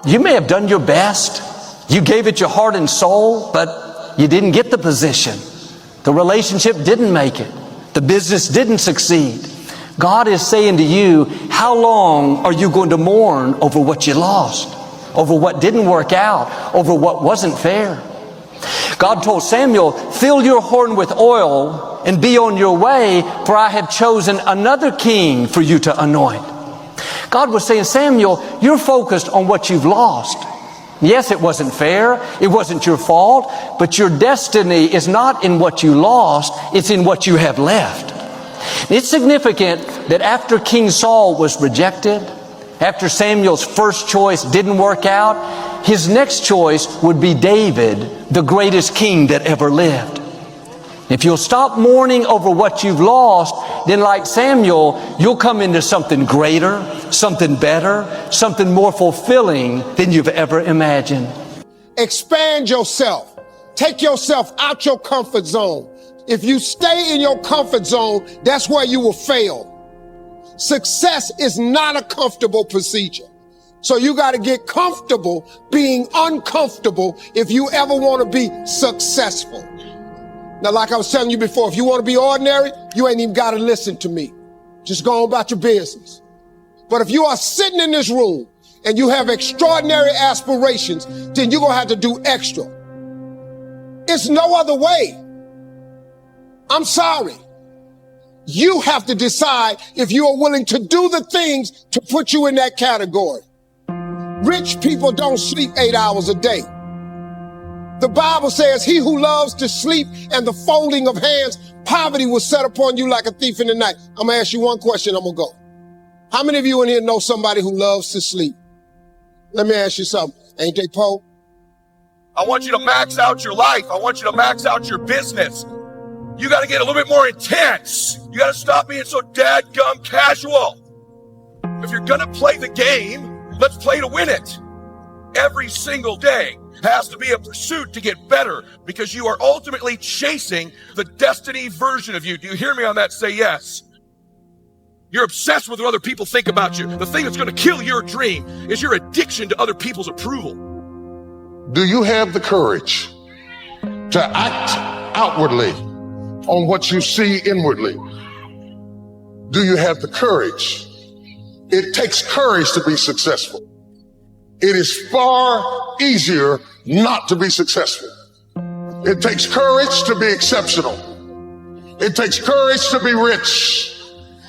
You may have done your best. You gave it your heart and soul, but you didn't get the position. The relationship didn't make it. The business didn't succeed. God is saying to you, how long are you going to mourn over what you lost? Over what didn't work out? Over what wasn't fair? God told Samuel, fill your horn with oil and be on your way, for I have chosen another king for you to anoint. God was saying, Samuel, you're focused on what you've lost. Yes, it wasn't fair. It wasn't your fault. But your destiny is not in what you lost. It's in what you have left. It's significant that after King Saul was rejected, after Samuel's first choice didn't work out, his next choice would be David, the greatest king that ever lived. If you'll stop mourning over what you've lost, then like Samuel, you'll come into something greater, something better, something more fulfilling than you've ever imagined. Expand yourself. Take yourself out your comfort zone. If you stay in your comfort zone, that's where you will fail. Success is not a comfortable procedure. So you got to get comfortable being uncomfortable if you ever want to be successful. Now, like I was telling you before, if you want to be ordinary, you ain't even got to listen to me. Just go on about your business. But if you are sitting in this room and you have extraordinary aspirations, then you're going to have to do extra. It's no other way. I'm sorry. You have to decide if you are willing to do the things to put you in that category. Rich people don't sleep 8 hours a day. The Bible says, he who loves to sleep and the folding of hands, poverty will set upon you like a thief in the night. I'm going to ask you one question, I'm going to go. How many of you in here know somebody who loves to sleep? Let me ask you something. Ain't they poor? I want you to max out your life. I want you to max out your business. You got to get a little bit more intense. You got to stop being so dadgum casual. If you're going to play the game, let's play to win it. Every single day has to be a pursuit to get better, because you are ultimately chasing the destiny version of you. Do you hear me on that? Say yes. You're obsessed with what other people think about you. The thing that's going to kill your dream is your addiction to other people's approval. Do you have the courage to act outwardly on what you see inwardly? Do you have the courage? It takes courage to be successful. It is far easier not to be successful. It takes courage to be exceptional. It takes courage to be rich.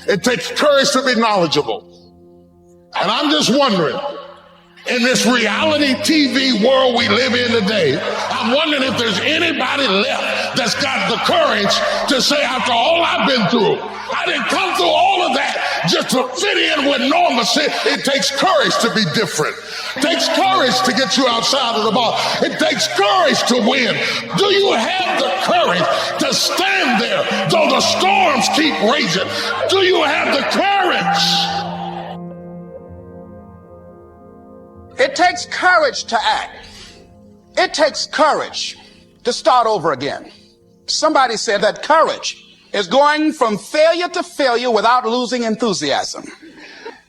It takes courage to be knowledgeable. And I'm just wondering, in this reality TV world we live in today, I'm wondering if there's anybody left that's got the courage to say, after all I've been through, I didn't come through all of that just to fit in with normalcy. It takes courage to be different. It takes courage to get you outside of the box. It takes courage to win. Do you have the courage to stand there though the storms keep raging? Do you have the courage? It takes courage to act. It takes courage to start over again. Somebody said that courage is going from failure to failure without losing enthusiasm.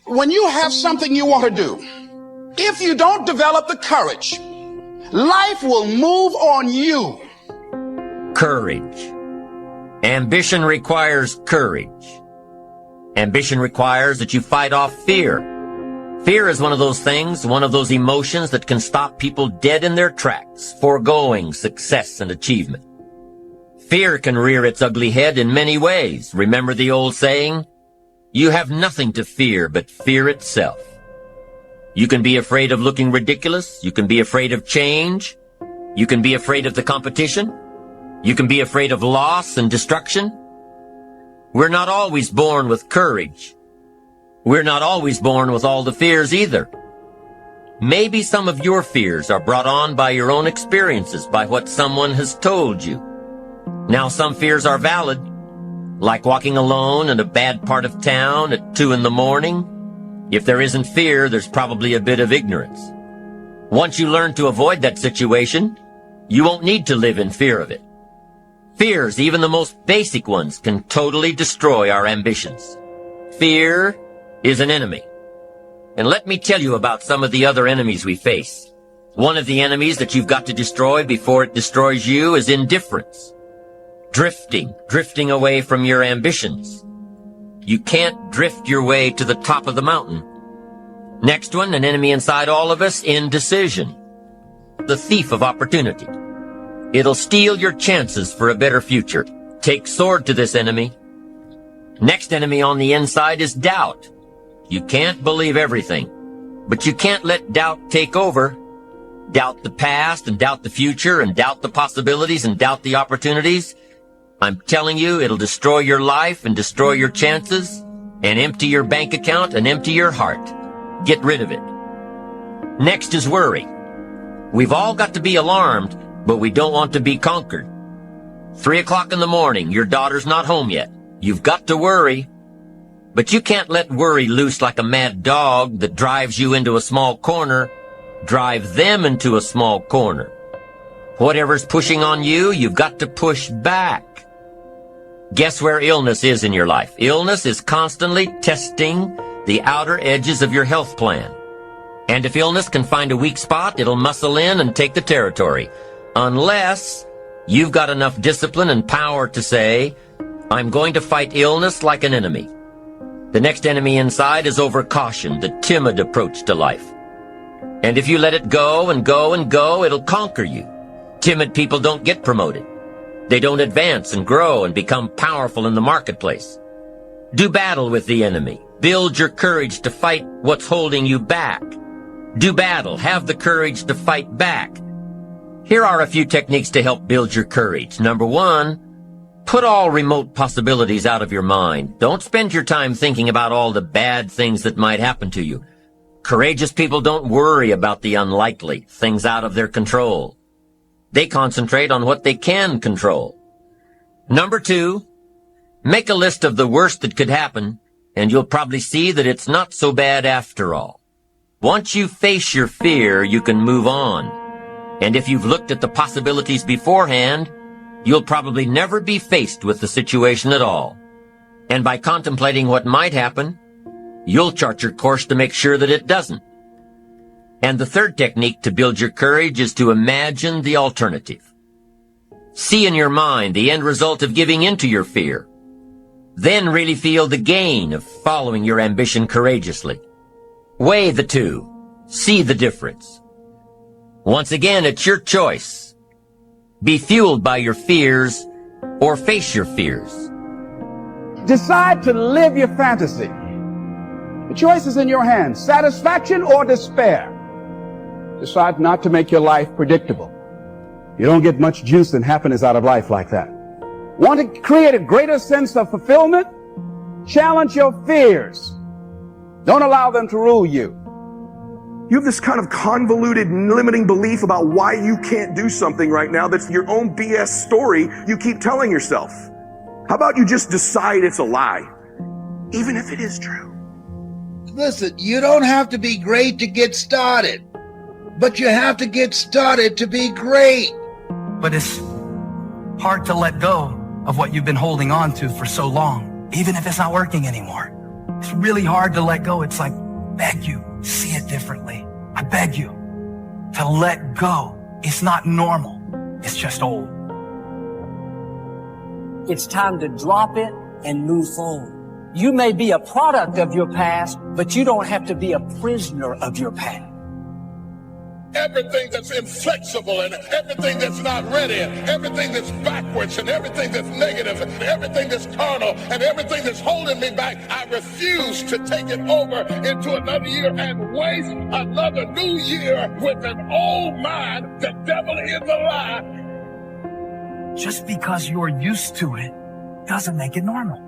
When you have something you want to do, if you don't develop the courage, life will move on you. Courage. Ambition requires courage. Ambition requires that you fight off fear. Fear is one of those things, one of those emotions that can stop people dead in their tracks, foregoing success and achievement. Fear can rear its ugly head in many ways. Remember the old saying? You have nothing to fear but fear itself. You can be afraid of looking ridiculous. You can be afraid of change. You can be afraid of the competition. You can be afraid of loss and destruction. We're not always born with courage. We're not always born with all the fears either. Maybe some of your fears are brought on by your own experiences, by what someone has told you. Now, some fears are valid, like walking alone in a bad part of town at 2 a.m. If there isn't fear, there's probably a bit of ignorance. Once you learn to avoid that situation, you won't need to live in fear of it. Fears, even the most basic ones, can totally destroy our ambitions. Fear is an enemy. And let me tell you about some of the other enemies we face. One of the enemies that you've got to destroy before it destroys you is indifference. Drifting away from your ambitions. You can't drift your way to the top of the mountain. Next one, an enemy inside all of us, indecision. The thief of opportunity. It'll steal your chances for a better future. Take sword to this enemy. Next enemy on the inside is doubt. You can't believe everything, but you can't let doubt take over. Doubt the past and doubt the future and doubt the possibilities and doubt the opportunities. I'm telling you, it'll destroy your life and destroy your chances and empty your bank account and empty your heart. Get rid of it. Next is worry. We've all got to be alarmed, but we don't want to be conquered. 3 o'clock in the morning, your daughter's not home yet. You've got to worry. But you can't let worry loose like a mad dog that drives you into a small corner. Drive them into a small corner. Whatever's pushing on you, you've got to push back. Guess where illness is in your life? Illness is constantly testing the outer edges of your health plan. And if illness can find a weak spot, it'll muscle in and take the territory. Unless you've got enough discipline and power to say, I'm going to fight illness like an enemy. The next enemy inside is overcaution, the timid approach to life. And if you let it go and go and go, it'll conquer you. Timid people don't get promoted. They don't advance and grow and become powerful in the marketplace. Do battle with the enemy. Build your courage to fight what's holding you back. Do battle. Have the courage to fight back. Here are a few techniques to help build your courage. Number one, put all remote possibilities out of your mind. Don't spend your time thinking about all the bad things that might happen to you. Courageous people don't worry about the unlikely, things out of their control. They concentrate on what they can control. Number two, make a list of the worst that could happen, and you'll probably see that it's not so bad after all. Once you face your fear, you can move on. And if you've looked at the possibilities beforehand, you'll probably never be faced with the situation at all. And by contemplating what might happen, you'll chart your course to make sure that it doesn't. And the third technique to build your courage is to imagine the alternative. See in your mind the end result of giving into your fear. Then really feel the gain of following your ambition courageously. Weigh the two. See the difference. Once again, it's your choice. Be fueled by your fears or face your fears. Decide to live your fantasy. The choice is in your hands, satisfaction or despair. Decide not to make your life predictable. You don't get much juice and happiness out of life like that. Want to create a greater sense of fulfillment? Challenge your fears. Don't allow them to rule you. You have this kind of convoluted, limiting belief about why you can't do something right now that's your own BS story you keep telling yourself. How about you just decide it's a lie, even if it is true? Listen, you don't have to be great to get started, but you have to get started to be great. But it's hard to let go of what you've been holding on to for so long, even if it's not working anymore. It's really hard to let go. It's like, beg you, see it differently. I beg you to let go. It's not normal. It's just old. It's time to drop it and move forward. You may be a product of your past, but you don't have to be a prisoner of your past. Everything that's inflexible and everything that's not ready, everything that's backwards and everything that's negative and everything that's carnal and everything that's holding me back, I refuse to take it over into another year and waste another new year with an old mind. The devil is a lie. Just because you're used to it doesn't make it normal.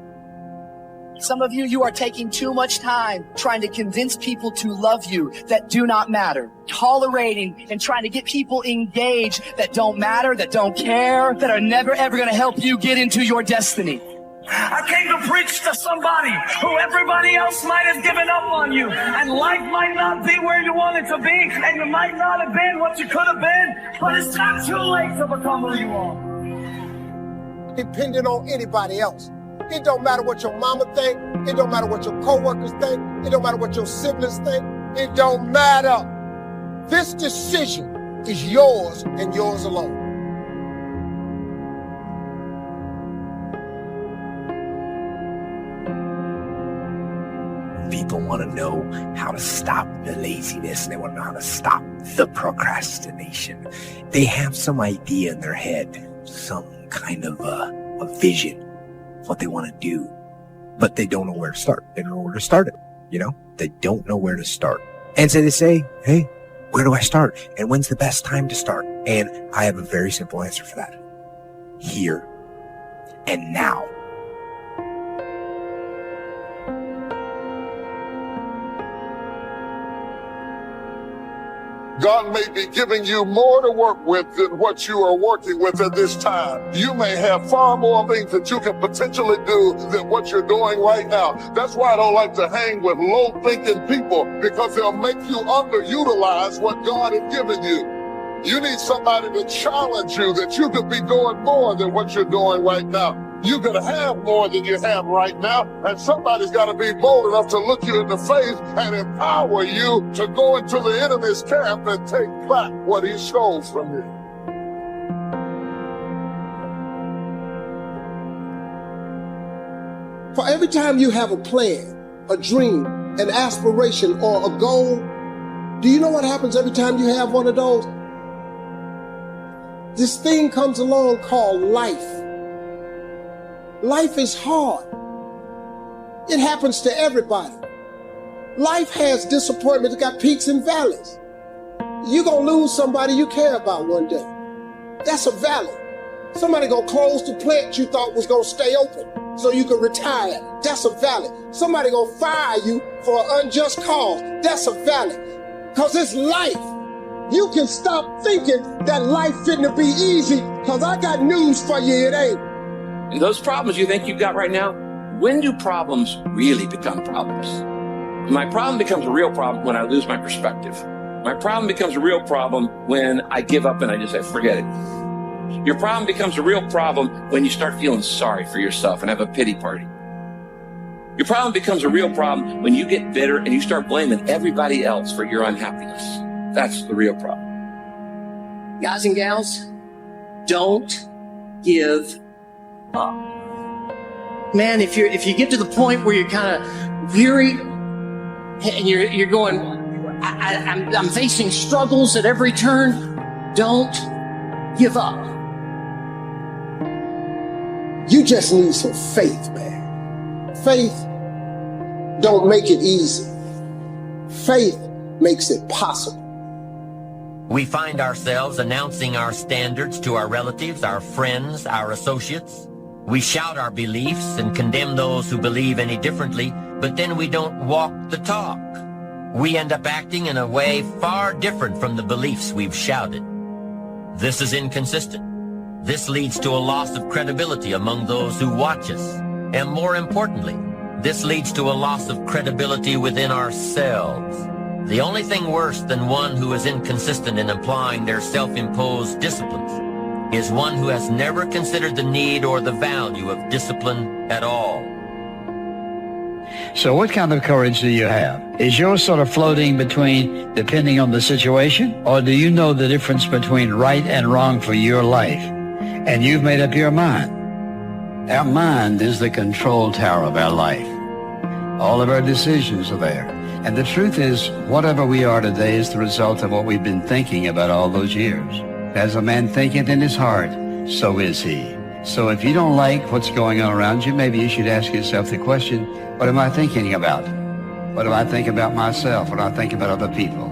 Some of you are taking too much time trying to convince people to love you that do not matter. Tolerating and trying to get people engaged that don't matter, that don't care, that are never ever going to help you get into your destiny. I came to preach to somebody who everybody else might have given up on you. And life might not be where you want it to be, and you might not have been what you could have been, but it's not too late to become who you are. Depending on anybody else. It don't matter what your mama think. It don't matter what your coworkers think. It don't matter what your siblings think. It don't matter. This decision is yours and yours alone. People want to know how to stop the laziness, and they want to know how to stop the procrastination. They have some idea in their head, some kind of a vision of what they want to do, but they don't know where to start. They don't know where to start it. You know, they don't know where to start. And so they say, hey, where do I start? And when's the best time to start? And I have a very simple answer for that. Here and now. God may be giving you more to work with than what you are working with at this time. You may have far more things that you can potentially do than what you're doing right now. That's why I don't like to hang with low-thinking people, because they'll make you underutilize what God has given you. You need somebody to challenge you that you could be doing more than what you're doing right now. You could have more than you have right now, and somebody's got to be bold enough to look you in the face and empower you to go into the enemy's camp and take back what he stole from you. For every time you have a plan, a dream, an aspiration, or a goal, do you know what happens every time you have one of those? This thing comes along called life. Life is hard. It happens to everybody. Life has disappointments. It got peaks and valleys. You're going to lose somebody you care about one day. That's a valley. Somebody going to close the plant you thought was going to stay open so you could retire. That's a valley. Somebody going to fire you for an unjust cause. That's a valley. Because it's life. You can stop thinking that life fitting be easy, because I got news for you, it ain't. And those problems you think you've got right now, when do problems really become problems? My problem becomes a real problem when I lose my perspective. My problem becomes a real problem when I give up and I just say, forget it. Your problem becomes a real problem when you start feeling sorry for yourself and have a pity party. Your problem becomes a real problem when you get bitter and you start blaming everybody else for your unhappiness. That's the real problem. Guys and gals, don't give up. Man, if you get to the point where you're kind of weary and you're going, I'm facing struggles at every turn, don't give up. You just need some faith, man. Faith don't make it easy. Faith makes it possible. We find ourselves announcing our standards to our relatives, our friends, our associates. We shout our beliefs and condemn those who believe any differently, but then we don't walk the talk. We end up acting in a way far different from the beliefs we've shouted. This is inconsistent. This leads to a loss of credibility among those who watch us. And more importantly, this leads to a loss of credibility within ourselves. The only thing worse than one who is inconsistent in applying their self-imposed disciplines is one who has never considered the need or the value of discipline at all. So what kind of courage do you have? Is yours sort of floating between depending on the situation? Or do you know the difference between right and wrong for your life? And you've made up your mind. Our mind is the control tower of our life. All of our decisions are there. And the truth is, whatever we are today is the result of what we've been thinking about all those years. As a man thinketh in his heart, so is he. So if you don't like what's going on around you, maybe you should ask yourself the question, what am I thinking about? What do I think about myself? What do I think about other people?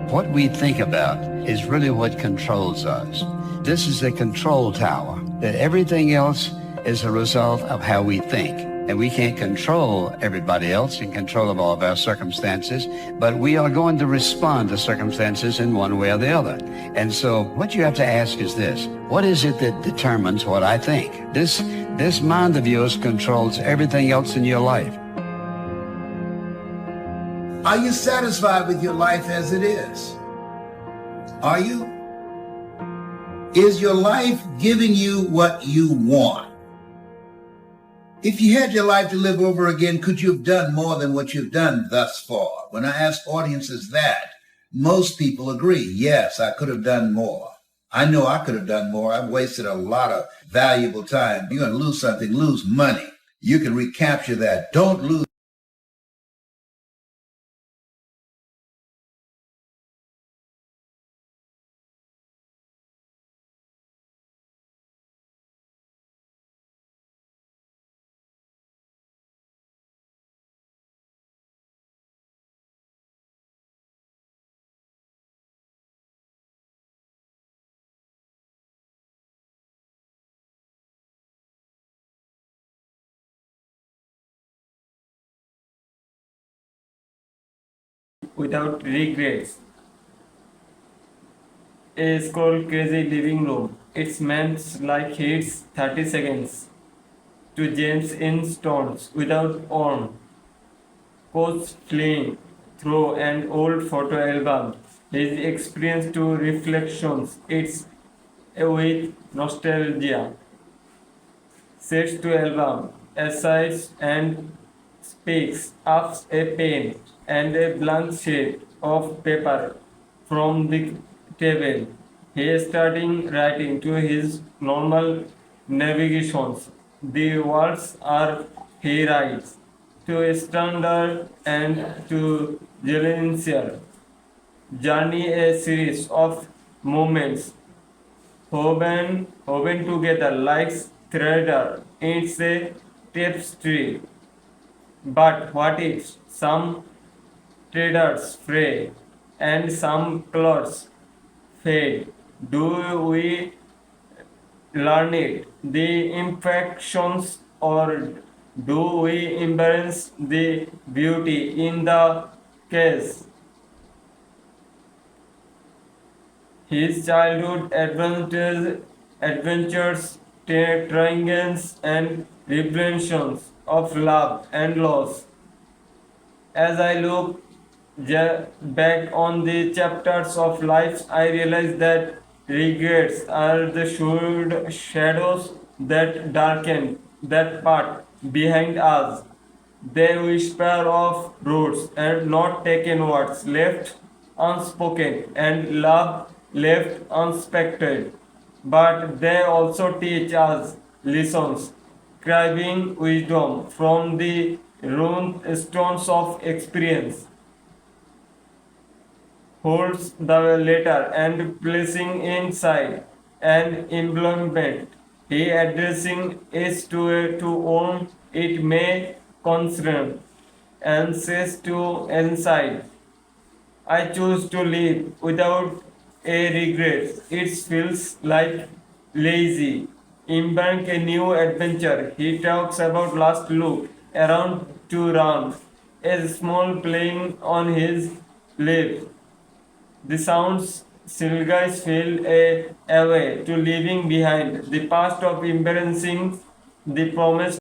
What we think about is really what controls us. This is the control tower, that everything else is a result of how we think. And we can't control everybody else in control of all of our circumstances, but we are going to respond to circumstances in one way or the other. And so what you have to ask is this: what is it that determines what I think? This mind of yours controls everything else in your life. Are you satisfied with your life as it is? Are you? Is your life giving you what you want? If you had your life to live over again, could you have done more than what you've done thus far? When I ask audiences that, most people agree, yes, I could have done more. I know I could have done more. I've wasted a lot of valuable time. You're going to lose something, lose money. You can recapture that. Don't lose. Without regrets. It's called Crazy Living Room. It's meant like hits 30 seconds to James in Stones without on. Coach fleeing through an old photo album. His experience to reflections. It's with nostalgia. Sets to album, asides and speaks up a pen and a blank sheet of paper from the table. He is starting writing to his normal navigations. The words are he writes to standard and to Jellincial. Journey a series of moments woven together like threader. It's a tapestry. But what if some threads fray and some colors fade? Do we learn it, the imperfections, or do we embrace the beauty in the case? His childhood adventures, triangles, and revelations of love and loss. As I look back on the chapters of life, I realize that regrets are the shadows that darken that part behind us. They whisper of roots and not taken words left unspoken and love left unsuspected. But they also teach us lessons, carving wisdom from the rune stones of experience. Holds the letter and placing inside an embodiment. He addressing it to whom it may concern and says to inside. I choose to live without a regret. It feels like lazy. Embark a new adventure. He talks about last look around to run. A small plane on his lip. The sounds Silguys feel away to leaving behind the past of embracing the promise